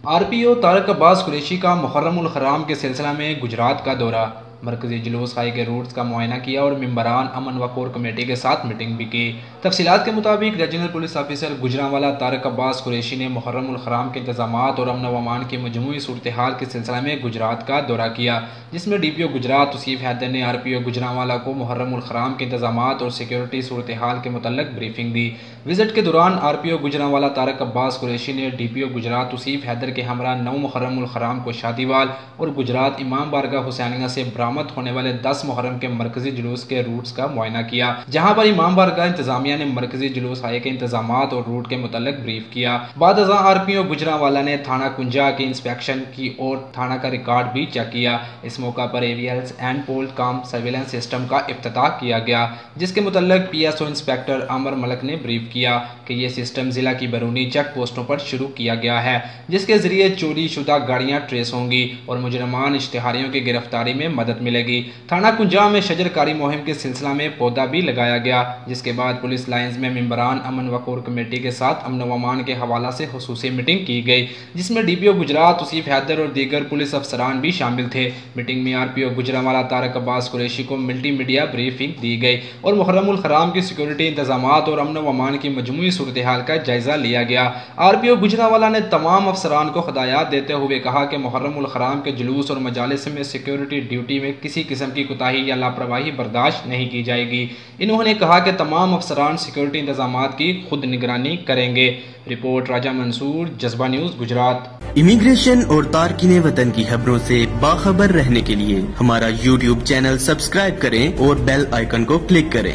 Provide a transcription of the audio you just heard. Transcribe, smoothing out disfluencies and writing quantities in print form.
RPO Tarak Abbas Qureshi का मुहर्रम उल हराम के सिलसिला में गुजरात का दौरा। मरकजी जुलूस खाई के रूट्स का मुआयना किया और मेंबरान अमन व कोर कमेटी के साथ मीटिंग भी की। तफसीलात के मुताबिक regional police officer Gujranwala Tariq Abbas Qureshi ने मुहर्रम उल हराम के इंतजामात और अमन व अमान की मजमूई सूरत हाल के सिलसिला में गुजरात का दौरा किया, जिसमें DPO गुजरात तौसीफ हैदर ने आरपीओ गुजरांवाला को मुहर्रम उल हराम के इंतजामात और सिक्योरिटी सूरत हाल के मुतल्लिक ब्रीफिंग दी। विजिट के दौरान आरपीओ गुजरांवाला तारक अब्बास कुरैशी ने DPO गुजरात तौसीफ हैदर के हमरा 9 मुहर्रम उल हराम को शादीवाल और गुजरात इमाम बारगाह हुसैनिया से बरामद होने वाले 10 मुहर्रम के मरकजी जुलूस के रूट्स का मुआयना किया, जहां पर इमाम बारगाह इंतजामिया ने मरकजी जुलूस आए के इंतजामात और रूट के मुतल्लिक ब्रीफ किया। बाद अज़ां आरपीओ गुजरांवाला ने थाना कुंजा की इंस्पेक्शन की और थाना का रिकॉर्ड भी चेक किया। इस मौका पर AVLs एंड पोल काम सर्विलेंस सिस्टम का इफ्तिताह किया गया, जिसके मुतल्लिक PSO इंस्पेक्टर आमर मलक ने ब्रीफ किया कि यह सिस्टम जिला की बैरूनी चेक पोस्टों पर शुरू किया गया है, जिसके जरिए चोरी शुदा गाड़ियां ट्रेस होंगी और मुजरमान इश्तिहारियों की गिरफ्तारी में मदद मिलेगी। थाना कुंजा में शजरकारी मुहिम के सिलसिला में पौधा भी लगाया गया, जिसके बाद पुलिस लाइन्स में मेंबरान अमन व कोर कमेटी के साथ अमन व अमान के हवाला से खुसूसी मीटिंग की गई, जिसमें DPO गुजरात तौसीफ हैदर और दीगर पुलिस अफसरान भी शामिल थे। मीटिंग में आरपीओ गुजरांवाला तारक अब्बास कुरैशी को मल्टीमीडिया ब्रीफिंग दी गई और मुहर्रम उल हराम की सिक्योरिटी इंतजामात और अमन व अमान की मजमूई सूरत हाल का जायजा लिया गया। आरपीओ गुजरांवाला ने तमाम अफसरान को हिदायत देते हुए कहा कि मुहर्रम उल हराम के जुलूस और मजालिस में सिक्योरिटी ड्यूटी में किसी किस्म की कोताही या लापरवाही बर्दाश्त नहीं की जाएगी। इन्होंने कहा कि तमाम अफसरान सिक्योरिटी इंतजामात की खुद निगरानी करेंगे। रिपोर्ट राजा मंसूर, जज्बा न्यूज, गुजरात। इमिग्रेशन और तारकीने वतन की खबरों से बाखबर रहने के लिए हमारा YouTube चैनल सब्सक्राइब करें और बेल आइकन को क्लिक करें।